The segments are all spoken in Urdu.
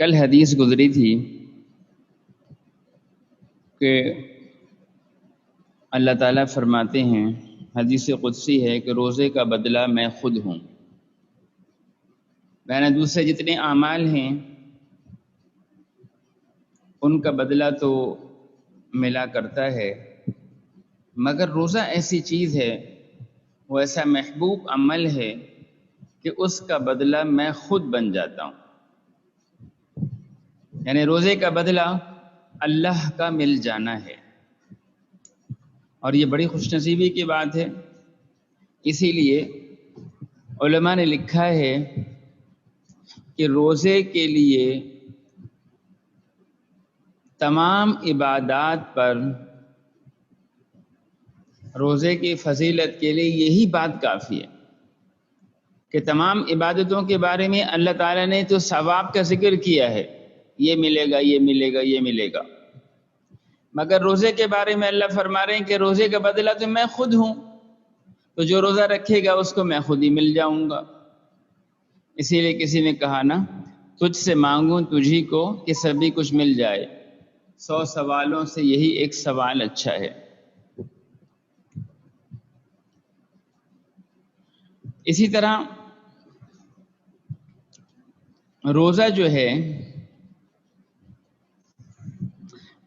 کل حدیث گزری تھی کہ اللہ تعالیٰ فرماتے ہیں، حدیث قدسی ہے کہ روزے کا بدلہ میں خود ہوں۔ میں دوسرے جتنے اعمال ہیں ان کا بدلہ تو ملا کرتا ہے، مگر روزہ ایسی چیز ہے، وہ ایسا محبوب عمل ہے کہ اس کا بدلہ میں خود بن جاتا ہوں۔ یعنی روزے کا بدلہ اللہ کا مل جانا ہے، اور یہ بڑی خوش نصیبی کی بات ہے۔ اسی لیے علماء نے لکھا ہے کہ روزے کے لیے تمام عبادات پر روزے کی فضیلت کے لیے یہی بات کافی ہے کہ تمام عبادتوں کے بارے میں اللہ تعالیٰ نے تو ثواب کا ذکر کیا ہے، یہ ملے گا، یہ ملے گا، یہ ملے گا، مگر روزے کے بارے میں اللہ فرما رہے ہیں کہ روزے کا بدلہ تو میں خود ہوں، تو جو روزہ رکھے گا اس کو میں خود ہی مل جاؤں گا۔ اسی لیے کسی نے کہا نا، تجھ سے مانگوں تجھی کو کہ سبھی کچھ مل جائے، 100 سوالوں سے یہی ایک سوال اچھا ہے۔ اسی طرح روزہ جو ہے،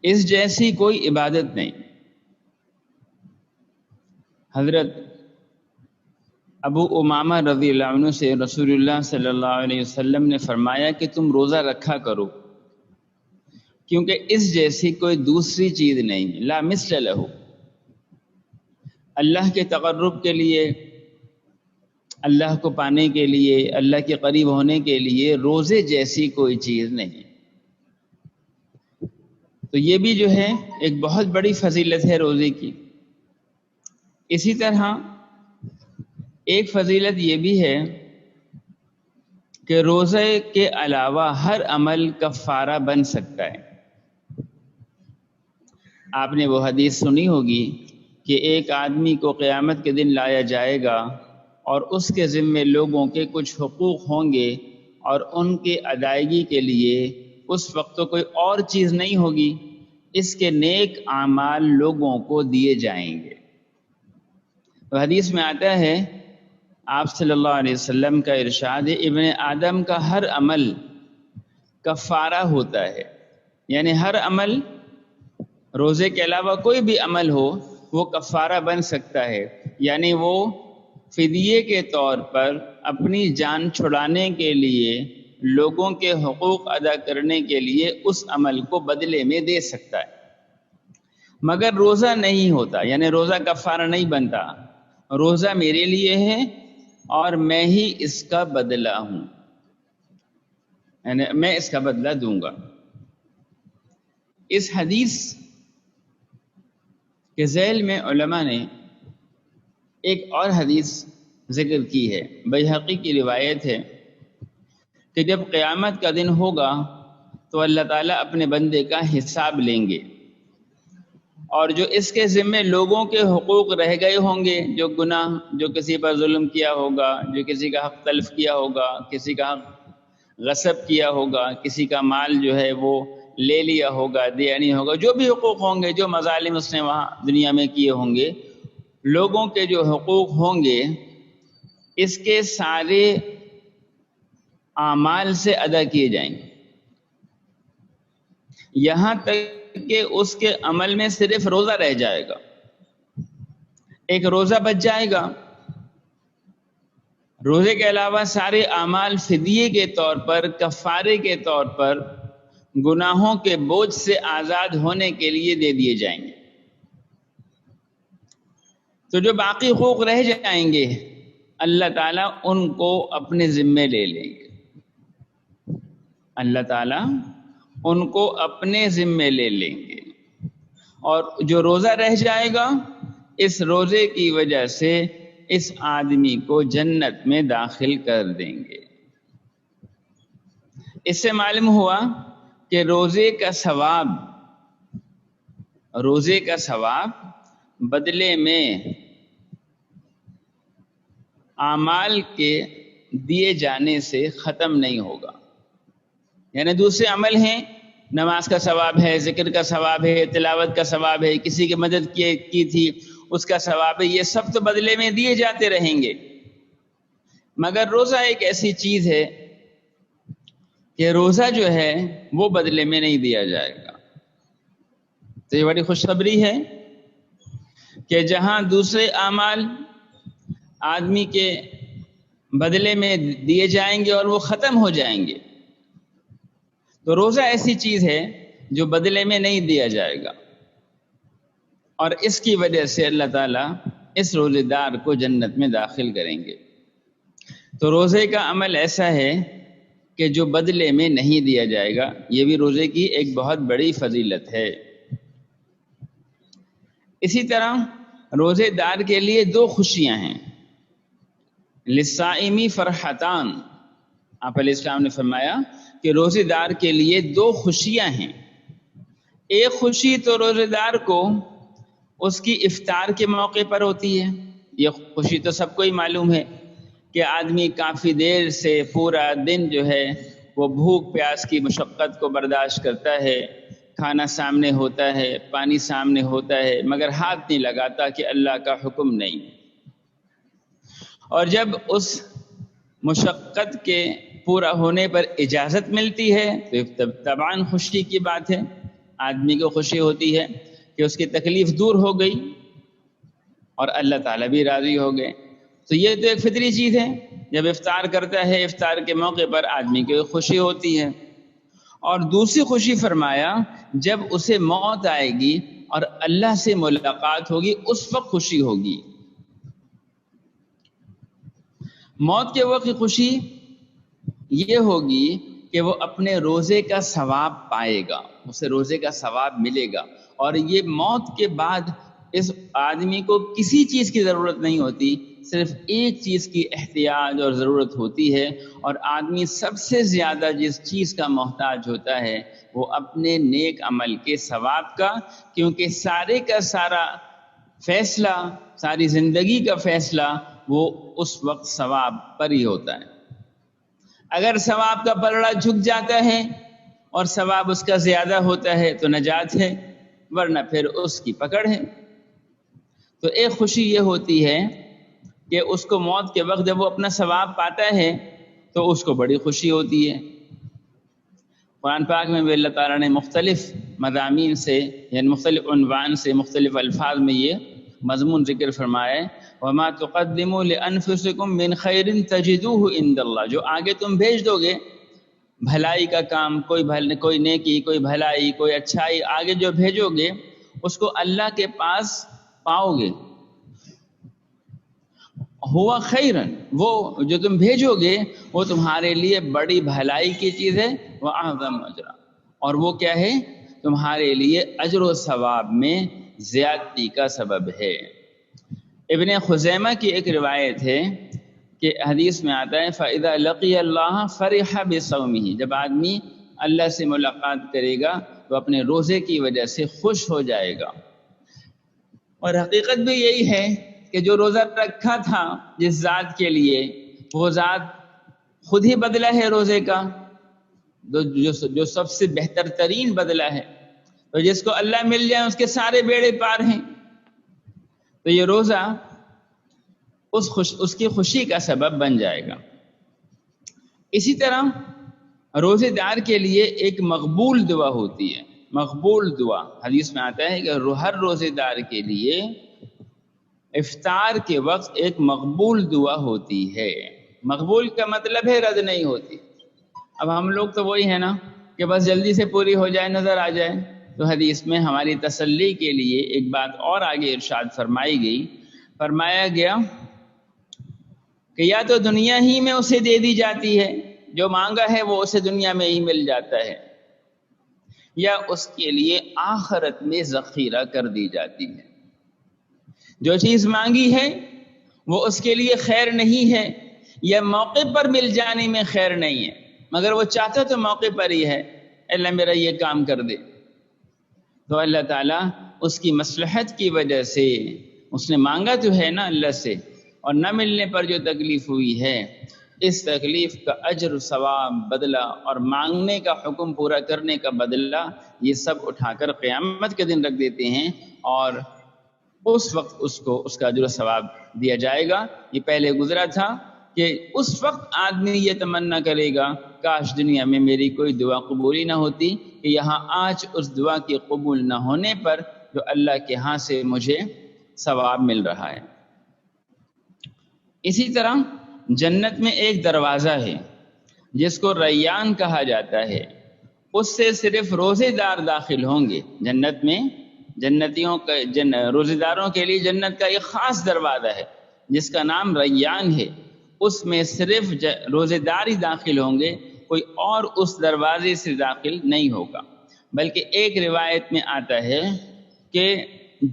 اس جیسی کوئی عبادت نہیں۔ حضرت ابو امامہ رضی اللہ عنہ سے رسول اللہ صلی اللہ علیہ وسلم نے فرمایا کہ تم روزہ رکھا کرو، کیونکہ اس جیسی کوئی دوسری چیز نہیں، لا مثل لہ۔ اللہ کے تقرب کے لیے، اللہ کو پانے کے لیے، اللہ کے قریب ہونے کے لیے روزے جیسی کوئی چیز نہیں۔ تو یہ بھی جو ہے ایک بہت بڑی فضیلت ہے روزے کی۔ اسی طرح ایک فضیلت یہ بھی ہے کہ روزے کے علاوہ ہر عمل کفارہ بن سکتا ہے۔ آپ نے وہ حدیث سنی ہوگی کہ ایک آدمی کو قیامت کے دن لایا جائے گا اور اس کے ذمے لوگوں کے کچھ حقوق ہوں گے، اور ان کی ادائیگی کے لیے اس وقت تو کوئی اور چیز نہیں ہوگی، اس کے نیک اعمال لوگوں کو دیے جائیں گے۔ تو حدیث میں آتا ہے، آپ صلی اللہ علیہ وسلم کا ارشاد ہے، ابن آدم کا ہر عمل کفارہ ہوتا ہے، یعنی ہر عمل، روزے کے علاوہ کوئی بھی عمل ہو وہ کفارہ بن سکتا ہے، یعنی وہ فدیے کے طور پر اپنی جان چھڑانے کے لیے، لوگوں کے حقوق ادا کرنے کے لیے اس عمل کو بدلے میں دے سکتا ہے، مگر روزہ نہیں ہوتا، یعنی روزہ کفارہ نہیں بنتا۔ روزہ میرے لیے ہے اور میں ہی اس کا بدلہ ہوں، یعنی میں اس کا بدلہ دوں گا۔ اس حدیث کے ذیل میں علماء نے ایک اور حدیث ذکر کی ہے، بیہقی کی روایت ہے کہ جب قیامت کا دن ہوگا تو اللہ تعالیٰ اپنے بندے کا حساب لیں گے، اور جو اس کے ذمے لوگوں کے حقوق رہ گئے ہوں گے، جو گناہ، جو کسی پر ظلم کیا ہوگا، جو کسی کا حق تلف کیا ہوگا، کسی کا حق غصب کیا ہوگا، کسی کا مال جو ہے وہ لے لیا ہوگا، دیا نہیں ہوگا، جو بھی حقوق ہوں گے، جو مظالم اس نے وہاں دنیا میں کیے ہوں گے، لوگوں کے جو حقوق ہوں گے، اس کے سارے اعمال سے ادا کیے جائیں گے، یہاں تک کہ اس کے عمل میں صرف روزہ رہ جائے گا، ایک روزہ بچ جائے گا۔ روزے کے علاوہ سارے اعمال فدیے کے طور پر، کفارے کے طور پر، گناہوں کے بوجھ سے آزاد ہونے کے لیے دے دیے جائیں گے۔ تو جو باقی حقوق رہ جائیں گے اللہ تعالیٰ ان کو اپنے ذمے لے لیں گے، اللہ تعالیٰ ان کو اپنے ذمے لے لیں گے، اور جو روزہ رہ جائے گا اس روزے کی وجہ سے اس آدمی کو جنت میں داخل کر دیں گے۔ اس سے معلوم ہوا کہ روزے کا ثواب بدلے میں اعمال کے دیے جانے سے ختم نہیں ہوگا، یعنی دوسرے عمل ہیں، نماز کا ثواب ہے، ذکر کا ثواب ہے، تلاوت کا ثواب ہے، کسی کی مدد کی تھی اس کا ثواب ہے، یہ سب تو بدلے میں دیے جاتے رہیں گے، مگر روزہ ایک ایسی چیز ہے کہ روزہ جو ہے وہ بدلے میں نہیں دیا جائے گا۔ تو یہ بڑی خوشخبری ہے کہ جہاں دوسرے اعمال آدمی کے بدلے میں دیے جائیں گے اور وہ ختم ہو جائیں گے، تو روزہ ایسی چیز ہے جو بدلے میں نہیں دیا جائے گا، اور اس کی وجہ سے اللہ تعالیٰ اس روزے دار کو جنت میں داخل کریں گے۔ تو روزے کا عمل ایسا ہے کہ جو بدلے میں نہیں دیا جائے گا، یہ بھی روزے کی ایک بہت بڑی فضیلت ہے۔ اسی طرح روزے دار کے لیے دو خوشیاں ہیں، للصائمی فرحتان، آپ علیہ السلام نے فرمایا کہ روزے دار کے لیے دو خوشیاں ہیں۔ ایک خوشی تو روزے دار کو اس کی افطار کے موقع پر ہوتی ہے، یہ خوشی تو سب کو ہی معلوم ہے کہ آدمی کافی دیر سے پورا دن جو ہے وہ بھوک پیاس کی مشقت کو برداشت کرتا ہے، کھانا سامنے ہوتا ہے، پانی سامنے ہوتا ہے، مگر ہاتھ نہیں لگاتا کہ اللہ کا حکم نہیں، اور جب اس مشقت کے پورا ہونے پر اجازت ملتی ہے تو طبعاً خوشی کی بات ہے، آدمی کو خوشی ہوتی ہے کہ اس کی تکلیف دور ہو گئی اور اللہ تعالیٰ بھی راضی ہو گئے۔ تو یہ تو ایک فطری چیز ہے، جب افطار کرتا ہے افطار کے موقع پر آدمی کو خوشی ہوتی ہے۔ اور دوسری خوشی فرمایا جب اسے موت آئے گی اور اللہ سے ملاقات ہوگی، اس وقت خوشی ہوگی۔ موت کے وقت کی خوشی یہ ہوگی کہ وہ اپنے روزے کا ثواب پائے گا، اسے روزے کا ثواب ملے گا، اور یہ موت کے بعد اس آدمی کو کسی چیز کی ضرورت نہیں ہوتی، صرف ایک چیز کی احتیاج اور ضرورت ہوتی ہے، اور آدمی سب سے زیادہ جس چیز کا محتاج ہوتا ہے وہ اپنے نیک عمل کے ثواب کا، کیونکہ سارے کا سارا فیصلہ، ساری زندگی کا فیصلہ وہ اس وقت ثواب پر ہی ہوتا ہے۔ اگر ثواب کا پلڑا جھک جاتا ہے اور ثواب اس کا زیادہ ہوتا ہے تو نجات ہے، ورنہ پھر اس کی پکڑ ہے۔ تو ایک خوشی یہ ہوتی ہے کہ اس کو موت کے وقت جب وہ اپنا ثواب پاتا ہے تو اس کو بڑی خوشی ہوتی ہے۔ قرآن پاک میں بھی اللہ تعالیٰ نے مختلف مضامین سے، یعنی مختلف عنوان سے، مختلف الفاظ میں یہ مضمون ذکر فرمایا ہے، وَمَا تُقَدِّمُوا لِأَنفُسِكُم مِّن خَيْرٍ تَجِدُوهُ عِندَ اللَّهِ، جو آگے تم بھیج دو گے بھلائی کا کام، کوئی نیکی، کوئی بھلائی، کوئی اچھائی آگے جو بھیجو گے اس کو اللہ کے پاس پاؤ گے۔ ہوا خیرن، وہ جو تم بھیجو گے وہ تمہارے لیے بڑی بھلائی کی چیز ہے، وَأَعْظَمُ أَجْرًا، اور وہ کیا ہے؟ تمہارے لیے اجر و ثواب میں زیادتی کا سبب ہے۔ ابن خزیمہ کی ایک روایت ہے کہ حدیث میں آتا ہے فَإِذَا لَقِيَ اللَّهَ فَرِحَ بِصَوْمِهِ، جب آدمی اللہ سے ملاقات کرے گا تو اپنے روزے کی وجہ سے خوش ہو جائے گا۔ اور حقیقت بھی یہی ہے کہ جو روزہ رکھا تھا جس ذات کے لیے، وہ ذات خود ہی بدلہ ہے روزے کا، جو سب سے بہتر ترین بدلہ ہے، تو جس کو اللہ مل جائے اس کے سارے بیڑے پار ہیں۔ تو یہ روزہ اس کی خوشی کا سبب بن جائے گا۔ اسی طرح روزے دار کے لیے ایک مقبول دعا ہوتی ہے، مقبول دعا حدیث میں آتا ہے کہ ہر روزے دار کے لیے افطار کے وقت ایک مقبول دعا ہوتی ہے۔ مقبول کا مطلب ہے رد نہیں ہوتی۔ اب ہم لوگ تو وہی ہے نا کہ بس جلدی سے پوری ہو جائے، نظر آ جائے، تو حدیث میں ہماری تسلی کے لیے ایک بات اور آگے ارشاد فرمائی گئی، فرمایا گیا کہ یا تو دنیا ہی میں اسے دے دی جاتی ہے، جو مانگا ہے وہ اسے دنیا میں ہی مل جاتا ہے، یا اس کے لیے آخرت میں ذخیرہ کر دی جاتی ہے۔ جو چیز مانگی ہے وہ اس کے لیے خیر نہیں ہے، یا موقع پر مل جانے میں خیر نہیں ہے، مگر وہ چاہتا تو موقع پر ہی ہے، اللہ میرا یہ کام کر دے، تو اللہ تعالیٰ اس کی مصلحت کی وجہ سے، اس نے مانگا تو ہے نا اللہ سے، اور نہ ملنے پر جو تکلیف ہوئی ہے اس تکلیف کا اجر و ثواب بدلہ اور مانگنے کا حکم پورا کرنے کا بدلہ یہ سب اٹھا کر قیامت کے دن رکھ دیتے ہیں، اور اس وقت اس کو اس کا اجر و ثواب دیا جائے گا۔ یہ پہلے گزرا تھا کہ اس وقت آدمی یہ تمنا کرے گا کاش دنیا میں میری کوئی دعا قبولی نہ ہوتی، کہ یہاں آج اس دعا کے قبول نہ ہونے پر جو اللہ کے ہاں سے مجھے ثواب مل رہا ہے۔ اسی طرح جنت میں ایک دروازہ ہے جس کو ریان کہا جاتا ہے، اس سے صرف روزے دار داخل ہوں گے جنت میں۔ جنتیوں کا روزے داروں کے لیے جنت کا ایک خاص دروازہ ہے جس کا نام ریان ہے، اس میں صرف روزے دار ہی داخل ہوں گے، کوئی اور اس دروازے سے داخل نہیں ہوگا۔ بلکہ ایک روایت میں آتا ہے کہ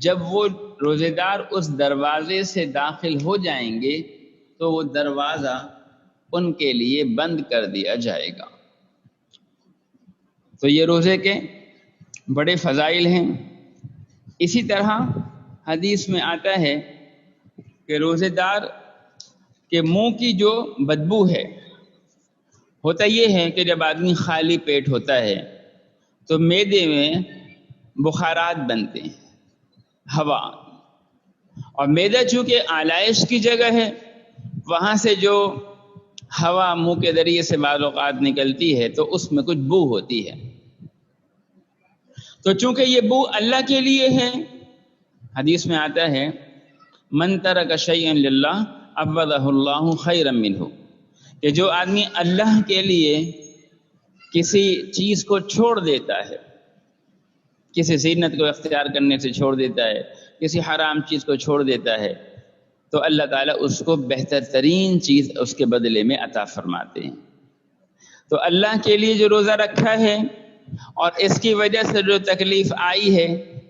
جب وہ روزے دار اس دروازے سے داخل ہو جائیں گے تو وہ دروازہ ان کے لیے بند کر دیا جائے گا۔ تو یہ روزے کے بڑے فضائل ہیں۔ اسی طرح حدیث میں آتا ہے کہ روزے دار کے منہ کی جو بدبو ہے، ہوتا یہ ہے کہ جب آدمی خالی پیٹ ہوتا ہے تو معدے میں بخارات بنتے ہیں، ہوا، اور معدہ چونکہ آلائش کی جگہ ہے، وہاں سے جو ہوا منہ کے ذریعے سے بعض اوقات نکلتی ہے تو اس میں کچھ بو ہوتی ہے۔ تو چونکہ یہ بو اللہ کے لیے ہے، حدیث میں آتا ہے من ترک شیئا للہ عوضہ اللہ خیرا منہ، کہ جو آدمی اللہ کے لیے کسی چیز کو چھوڑ دیتا ہے، کسی زینت کو اختیار کرنے سے چھوڑ دیتا ہے، کسی حرام چیز کو چھوڑ دیتا ہے، تو اللہ تعالیٰ اس کو بہتر ترین چیز اس کے بدلے میں عطا فرماتے ہیں۔ تو اللہ کے لیے جو روزہ رکھا ہے اور اس کی وجہ سے جو تکلیف آئی ہے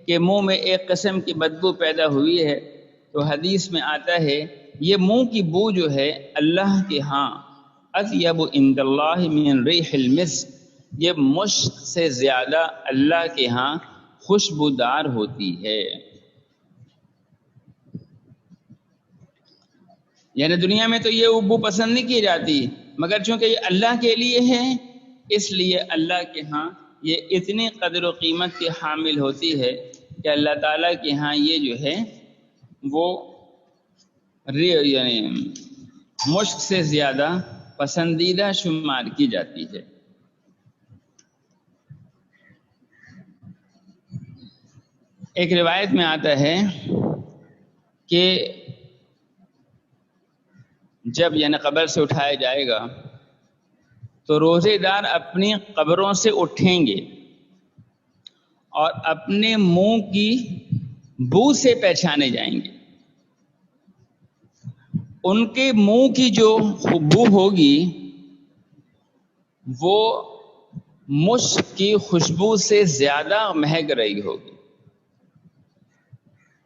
کہ منہ میں ایک قسم کی بدبو پیدا ہوئی ہے، تو حدیث میں آتا ہے یہ منہ کی بو جو ہے اللہ کے ہاں اطیب عند اللہ من ریح المسک، یہ مشک سے زیادہ اللہ کے ہاں خوشبودار ہوتی ہے۔ یعنی دنیا میں تو یہ بو پسند نہیں کی جاتی، مگر چونکہ یہ اللہ کے لیے ہے اس لیے اللہ کے ہاں یہ اتنی قدر و قیمت کی حامل ہوتی ہے کہ اللہ تعالیٰ کے ہاں یہ جو ہے وہ یعنی مشک سے زیادہ پسندیدہ شمار کی جاتی ہے۔ ایک روایت میں آتا ہے کہ جب یعنی قبر سے اٹھایا جائے گا تو روزے دار اپنی قبروں سے اٹھیں گے اور اپنے منہ کی بو سے پہچانے جائیں گے۔ ان کے منہ کی جو بو ہوگی وہ مشک کی خوشبو سے زیادہ مہک رہی ہوگی۔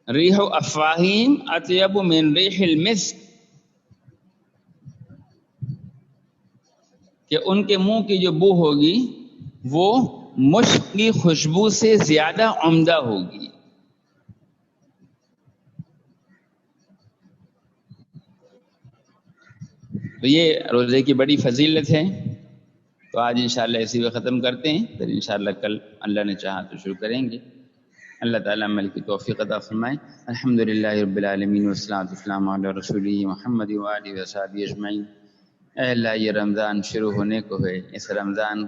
ریح افواہہم اطیب من ریح المسک، کہ ان کے منہ کی جو بو ہوگی وہ مشک کی خوشبو سے زیادہ عمدہ ہوگی۔ تو یہ روزے کی بڑی فضیلت ہے۔ تو آج انشاءاللہ اسی پہ ختم کرتے ہیں، پھر انشاءاللہ کل اللہ نے چاہا تو شروع کریں گے۔ اللہ تعالیٰ عمل کی توفیق عطا فرمائے۔ الحمدللہ رب العالمین والصلاۃ والسلام علی رسولہ محمد وآلہ وصحبہ اجمعین۔ اے اللہ، یہ رمضان شروع ہونے کو ہے، اس رمضان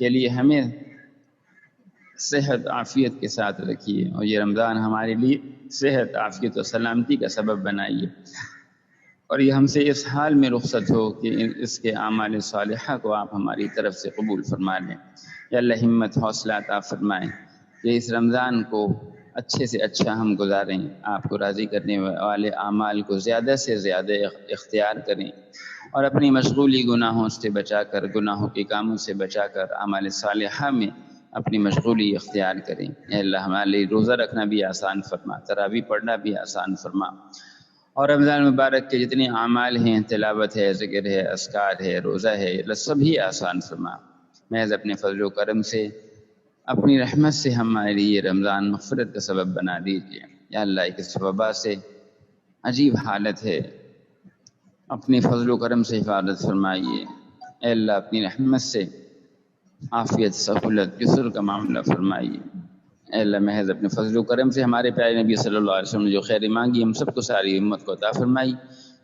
کے لیے ہمیں صحت عافیت کے ساتھ رکھیے، اور یہ رمضان ہمارے لیے صحت عافیت و سلامتی کا سبب بنائیے، اور یہ ہم سے اس حال میں رخصت ہو کہ اس کے اعمال صالحہ کو آپ ہماری طرف سے قبول فرما لیں۔ یا اللہ ہمت حوصلہ عطا فرمائیں کہ اس رمضان کو اچھے سے اچھا ہم گزاریں، آپ کو راضی کرنے والے اعمال کو زیادہ سے زیادہ اختیار کریں، اور اپنی مشغولی گناہوں سے بچا کر، گناہوں کے کاموں سے بچا کر اعمال صالحہ میں اپنی مشغولی اختیار کریں۔ اے اللہ ہمارے لیے روزہ رکھنا بھی آسان فرما، تراویح پڑھنا بھی آسان فرما، اور رمضان مبارک کے جتنے اعمال ہیں، تلاوت ہے، ذکر ہے، اذکار ہے، روزہ ہے، اللہ سبھی آسان فرما۔ محض اپنے فضل و کرم سے، اپنی رحمت سے ہمارے لیے رمضان مغفرت کا سبب بنا دیجیے۔ یا اللہ، ایک وبا سے عجیب حالت ہے، اپنی فضل و کرم سے حفاظت فرمائیے۔ اے اللہ اپنی رحمت سے عافیت، سہولت، یسر کا معاملہ فرمائیے۔ اے اللہ محض اپنے فضل و کرم سے ہمارے پیارے نبی صلی اللہ علیہ وسلم نے جو خیر مانگی ہم سب کو ساری امت کو عطا فرمائی۔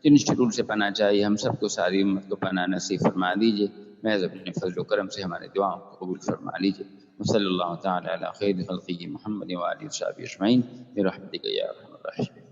جن شرور سے پناہ چاہیے ہم سب کو ساری امت کو پناہ نصیب فرما دیجیے۔ محض اپنے فضل و کرم سے ہمارے دعاؤں کو قبول فرما لیجیے۔ وصلی اللہ تعالی علی خیر خلقہ محمد وآلہ وصحبہ اجمعین برحمتک یا ارحم الراحمین۔